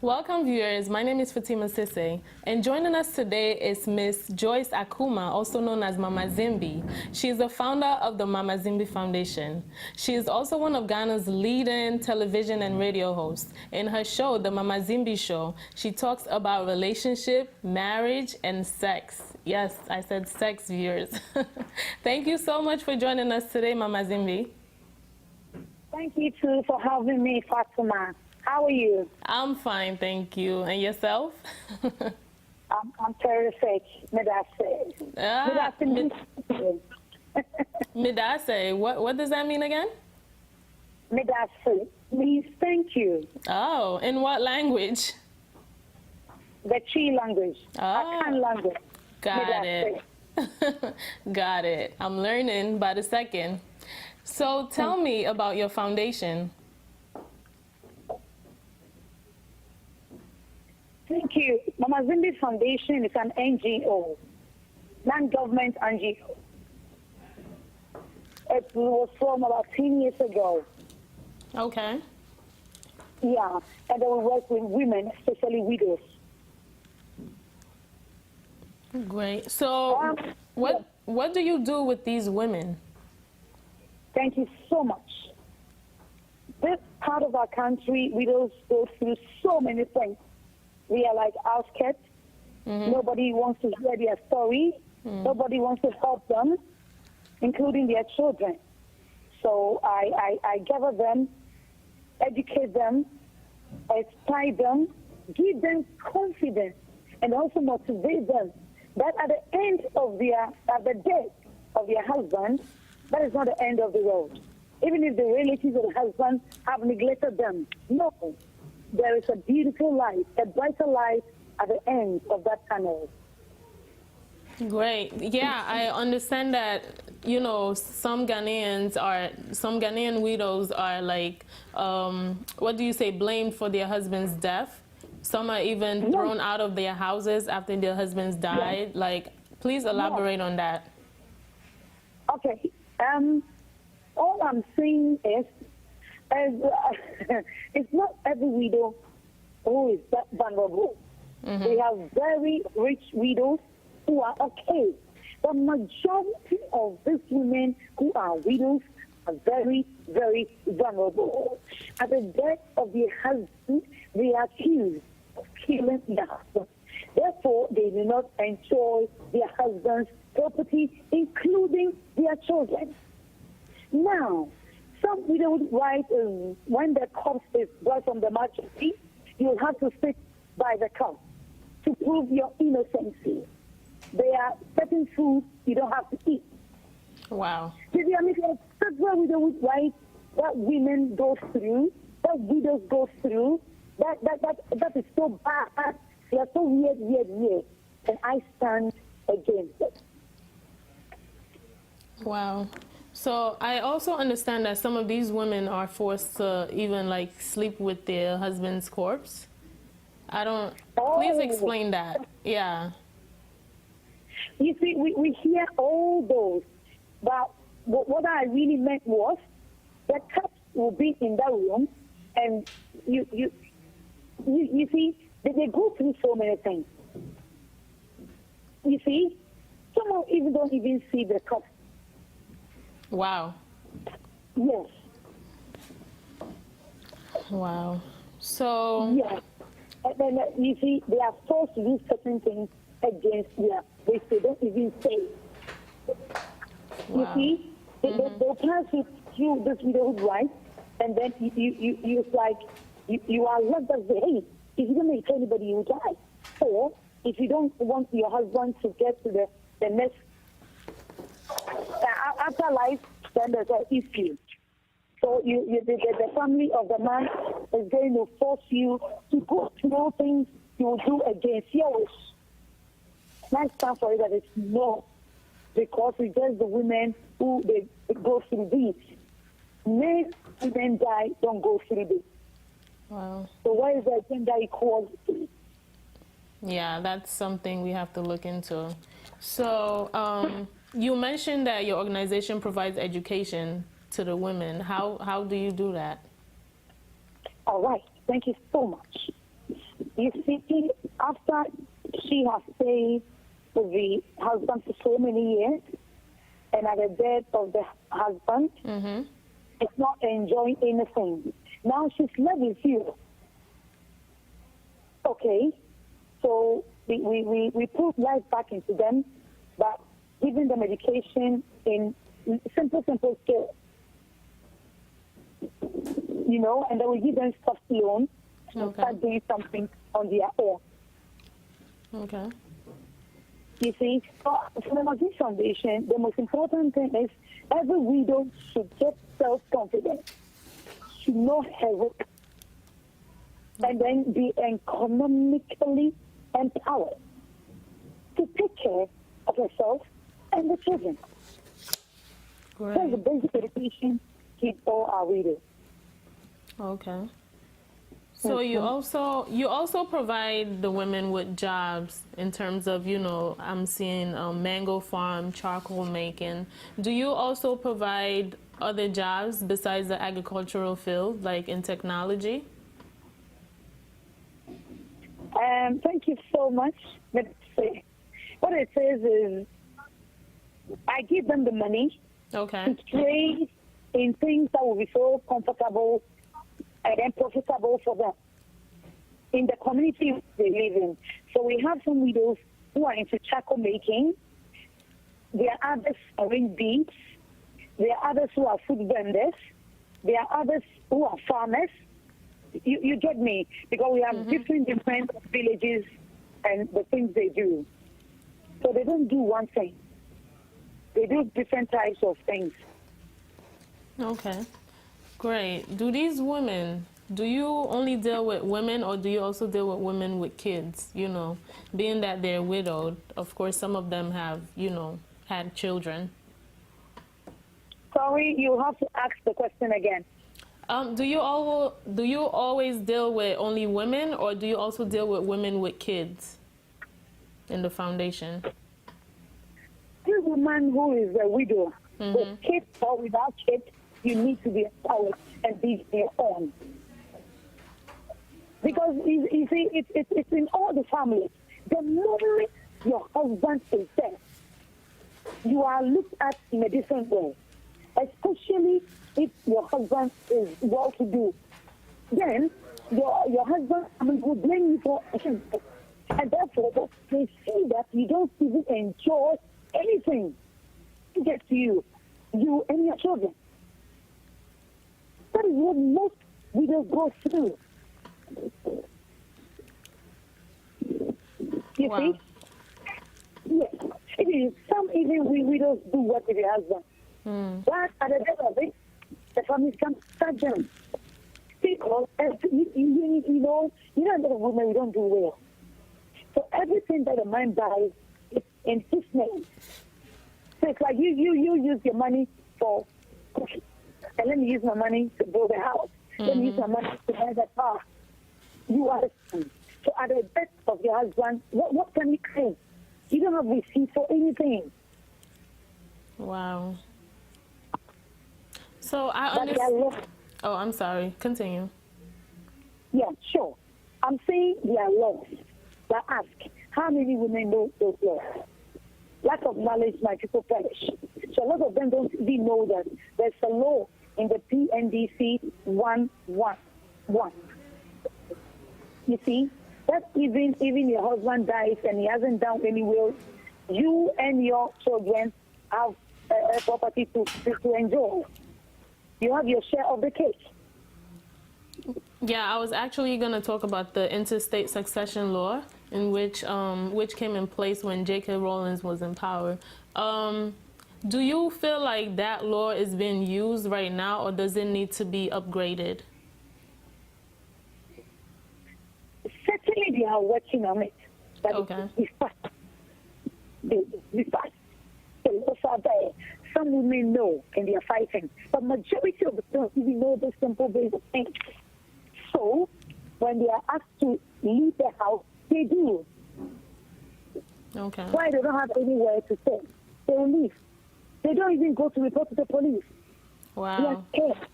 Welcome, viewers. My name is Fatima Sisse, and joining us today is Miss Joyce Akumaa, also known as Mama Zimbi. She is the founder of the Mama Zimbi Foundation. She is also one of Ghana's leading television and radio hosts. In her show, The Mama Zimbi Show, she talks about relationship, marriage, and sex. Yes, I said sex, viewers. Thank you so much for joining us today, Mama Zimbi. Thank you, too, for having me, Fatima. How are you? I'm fine, thank you. And yourself? I'm terrific. Midase. Midase. What does that mean again? Midase means thank you. Oh, in what language? The Chi language. Akan language. Got it. Got it. I'm learning by the second. So tell me about your foundation. Thank you. Mama Zimbi Foundation is an NGO, non-government NGO. It was formed about 10 years ago. Okay. Yeah, and they will work with women, especially widows. Great. So what do you do with these women? Thank you so much. This part of our country, widows go through so many things. We are like outskirts. Nobody wants to hear their story. Nobody wants to help them, including their children. So I gather them, educate them, inspire them, give them confidence, and also motivate them that at the end of at the death of their husband, that is not the end of the road. Even if the relatives of the husband have neglected them, no. There is a beautiful light, a brighter light at the end of that tunnel. Great. Yeah, I understand that, you know, some Ghanaian widows are like, what do you say, blamed for their husband's death. Some are even thrown out of their houses after their husbands died. Like, please elaborate on that. Okay. All I'm saying is, it's not every widow who is that vulnerable. We have very rich widows who are okay. The majority of these women who are widows are very, very vulnerable. At the death of their husband, they are accused of killing their husband. Therefore, they do not enjoy their husband's property, including their children. Now, some widows' right is when the corpse is brought from the mortuary, you have to sit by the corpse to prove your innocency. There are certain foods you don't have to eat. Wow. That's what widows' right that women go through, that widows go through. That is so bad. They are so weird. And I stand against it. Wow. So I also understand that some of these women are forced to even like sleep with their husband's corpse. Please explain that. Yeah. You see, we hear all those, but what I really meant was the corpse will be in that room, and you see, they go through so many things. You see, some even don't even see the corpse. Wow. Yes. Wow. So. Yes. And then you see, they are forced to do certain things against their, which they don't even say. Wow. You see, they'll pass with you this widowhood right, and then you like, you are left as hey, if you don't make anybody, you die. Or if you don't want your husband to get to the next afterlife, then there's an issue. So the family of the man is going to force you to go through things you will do against your wish. Nice time for it that it's no, because it's just the women who they go through this. Men who then die don't go through this. Wow. So where is the gender equality? Yeah, that's something we have to look into. So you mentioned that your organization provides education to the women. How do you do that? All right. Thank you so much. You see, after she has stayed with the husband for so many years, and at the death of the husband, it's not enjoying anything. Now she's left with you. Okay, so we put life back into them, but giving them education in simple skills. You know, and then we give them soft loan and start doing something on their own. Okay. You see, for the Muslim Foundation, the most important thing is every widow should get self-confidence, should know her work, and then be economically empowered to take care of herself and the children. Great. That's the basic education give all our widows. Okay. So you also provide the women with jobs in terms of, you know, I'm seeing mango farm, charcoal making. Do you also provide other jobs besides the agricultural field, like in technology? Thank you so much. Let's see. What it says is I give them the money to trade in things that will be so comfortable and then profitable for them in the community they live in. So we have some widows who are into charcoal making. There are others who arrange beads. There are others who are food vendors. There are others who are farmers. You get me? Because we have different villages and the things they do. So they don't do one thing. They do different types of things. Okay. Great. Do you only deal with women, or do you also deal with women with kids? You know, being that they're widowed, of course, some of them have, you know, had children. Sorry, you have to ask the question again. Do you always deal with only women, or do you also deal with women with kids in the foundation? This woman who is a widow, with kids or without kids, you need to be empowered and be your own. Because you see, it's in all the families. The moment your husband is there, you are looked at in a different way. Especially if your husband is well-to-do. Then your husband will blame you for anything. And therefore, they see that you don't even enjoy anything to get to you and your children. That is what most widows go through. You see? Yes. It is. Some even widows do work with their husband. But at the end of it, the family can start them. Because, you know, a lot of women, we don't do well. So everything that a man buys is in his name. So it's like you use your money for cooking. And let me use my money to build a house. Let me use my money to buy that car. You understand? So at the death of your husband, what can you claim? You don't have receipt for anything. Wow. So I understand. Oh, I'm sorry. Continue. Yeah, sure. I'm saying there are laws that ask how many women know those laws. Lack of knowledge, my people perish. So a lot of them don't even know that there's a law in the PNDC 111. You see, that even your husband dies and he hasn't done any will, you and your children have a property to enjoy. You have your share of the cake. Yeah, I was actually going to talk about the interstate succession law, in which came in place when J.K. Rowling was in power. Do you feel like that law is being used right now, or does it need to be upgraded? Certainly, they are working on it. But it's fast. It's fast. The laws are there. Some women know, and they are fighting. But majority of them don't even know the simple basic things. So, when they are asked to leave the house, they do. Okay. Why they don't have anywhere to stay? They will leave. They don't even go to report to the police. Wow. They are scared.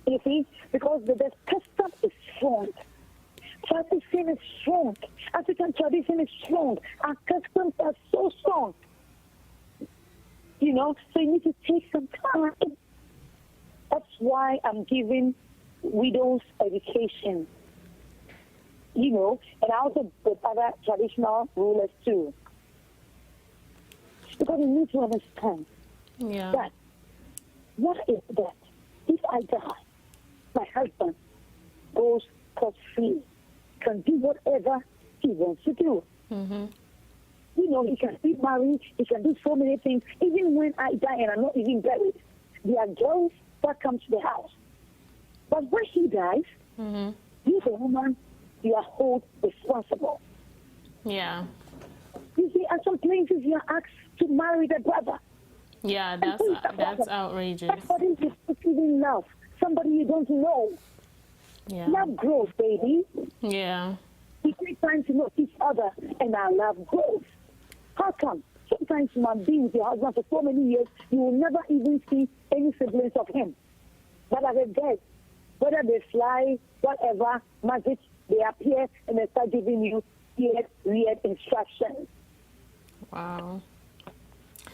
You see? Because the custom is strong. Tradition is strong. African tradition is strong. Our customs are so strong. You know, so you need to take some time. That's why I'm giving widows education. You know, and also with other traditional rulers too. Because you need to understand that what is that? If I die, my husband goes scot-free, can do whatever he wants to do. Mm-hmm. You know, he can be married, he can do so many things. Even when I die and I'm not even buried, there are girls that come to the house. But when he dies, you, the woman, you are held responsible. Yeah. You see, at some places you are asked to marry the brother. Yeah, that's outrageous. Somebody is receiving love. Somebody you don't know. Yeah. Love grows, baby. Yeah. We take time to know each other, and our love grows. How come? Sometimes you might be with your husband for so many years, you will never even see any siblings of him. But as a dead, whether they fly, whatever, magic, they appear and they start giving you weird instructions. Wow.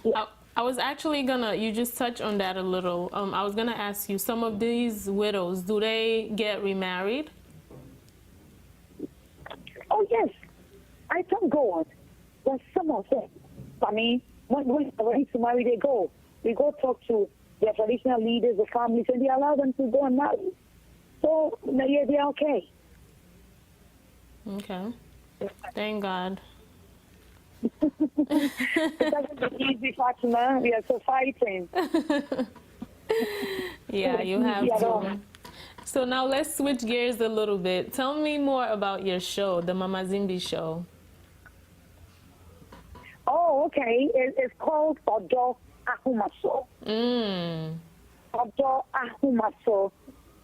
Yeah. I was actually you just touched on that a little. I was gonna ask you, some of these widows, do they get remarried? Oh, yes. I thank God. There's some of them. I mean, when they're ready to marry, they go. They go talk to their traditional leaders, the families, and they allow them to go and marry. So, yeah, they're okay. Okay. Thank God. It doesn't be easy, Fatima. We are so fighting. Yeah, you have to. So now let's switch gears a little bit. Tell me more about your show, the Mama Zimbi show. Oh, okay. It's called Akumaa. Akumaa.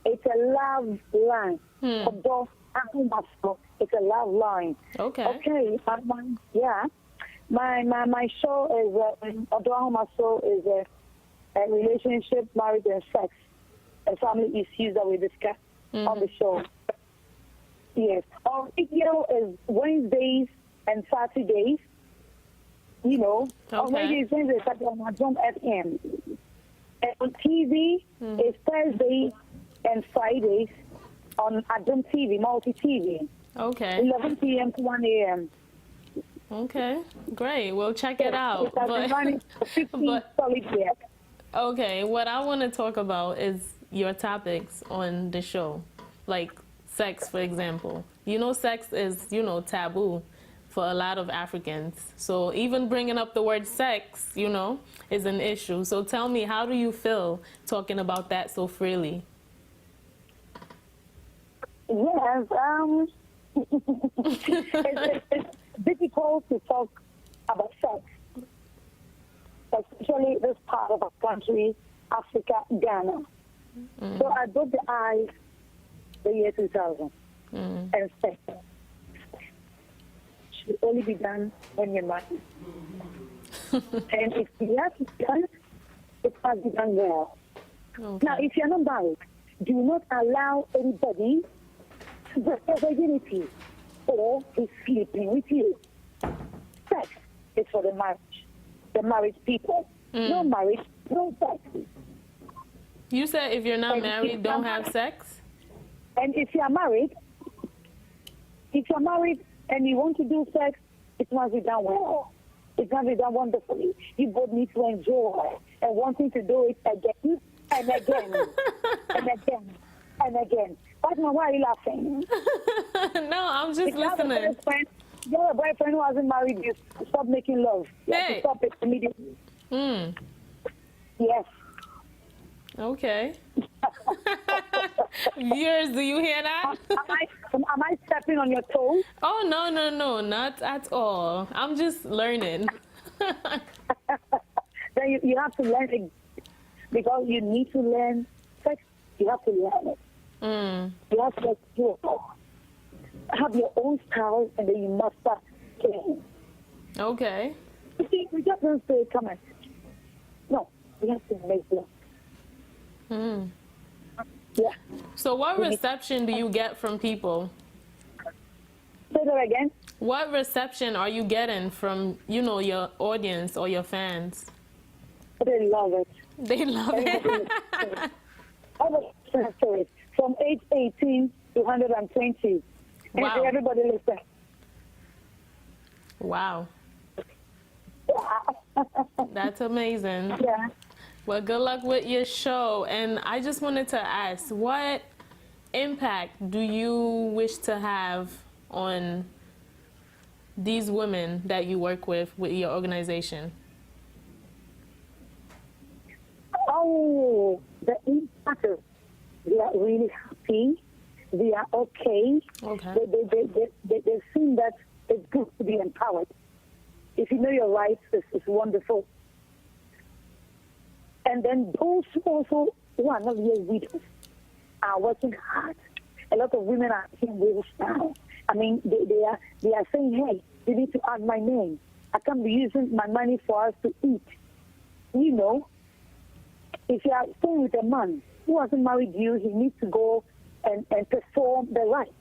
It's a love line. Akumaa. It's a love line. Okay. Okay. Yeah. My show is Akumaa is a relationship, marriage, and sex, and family issues that we discuss on the show. Yes. Our video is Wednesdays and Saturdays. You know, on Wednesdays and Saturdays on Adom FM. And on TV, it's Thursdays and Fridays on Adom TV, Multi TV. Okay. 11 p.m. to 1 a.m. Okay, great. We'll check it out. It has been running for 15 solid years. Okay, what I want to talk about is your topics on the show, like sex, for example. You know, sex is, taboo for a lot of Africans. So even bringing up the word sex, is an issue. So tell me, how do you feel talking about that so freely? Yes, it's difficult to talk about sex, especially this part of our country, Africa, Ghana. So I broke the ice the year 2000 and said, should only be done when you're married. And if you have to be done, it must be done well. Okay. Now, if you're not married, do not allow anybody to break your virginity or be sleeping with you. Sex is for the married people. No marriage, no sex. You said if you're not married, don't have sex? And if you're married and you want to do sex, it must be done well. It must be done wonderfully. You both need to enjoy and wanting to do it again and again and again and again. Fatima, why are you laughing? No, I'm just listening. You have a boyfriend who hasn't married you. Stop making love. You have to stop it immediately. Yes. Okay. Viewers, do you hear that? Am I stepping on your toes? Oh, no, not at all. I'm just learning. Then you have to learn it because you need to learn sex. You have to learn it. You have to have your own style, and then you must start playing. Okay. You see, we just don't say, come on. No, we have to make love. Mm. Yeah. So what reception do you get from people? Say that again. What reception are you getting from, you know, your audience or your fans? They love it. They love it. I was stories from age 18 to 120. Wow. And everybody listen. Wow. That's amazing. Yeah. Well, good luck with your show. And I just wanted to ask, what impact do you wish to have on these women that you work with your organization? Oh, the impact. They are really happy. They are okay. Okay. They've seen that it's good to be empowered. If you know your rights, it's wonderful. And then those also who are not yet widows are working hard. A lot of women are taking widows now. I mean, they are saying, hey, you need to add my name. I can't be using my money for us to eat. You know, if you are staying with a man who hasn't married you, he needs to go and perform the rites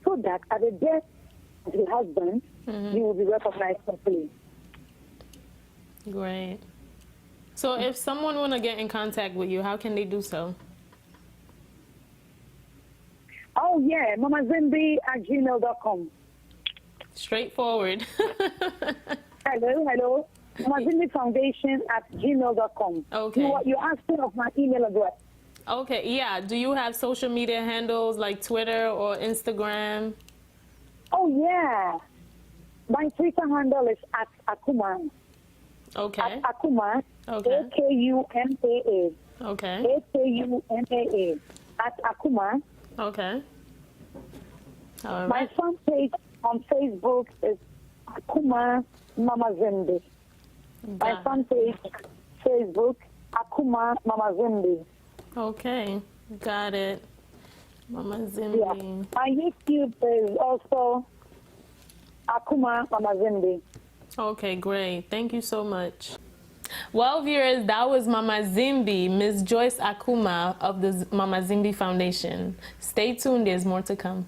so that at the death of the husband, you will be recognized properly. Great. So if someone want to get in contact with you, how can they do so? Oh, yeah, mamazimbi@gmail.com. Straightforward. Hello. Mamazimbi Foundation@gmail.com. Okay. You're asking of my email address. Okay, yeah. Do you have social media handles like Twitter or Instagram? Oh, yeah. My Twitter handle is @Akumaa. Okay. Akumaa. Okay. Akumaa. Okay. Akumaa. @Akumaa. Okay. All My right. fan page on Facebook is Akumaa Mama Zimbi. My Got fan page, Facebook, Akumaa Mama Zimbi. Okay. Got it. Mama Yeah. Zimbi. My YouTube is also Akumaa Mama Zimbi. Okay, great. Thank you so much. Well, viewers, that was Mama Zimbi, Ms. Joyce Akumaa of the Mama Zimbi Foundation. Stay tuned, there's more to come.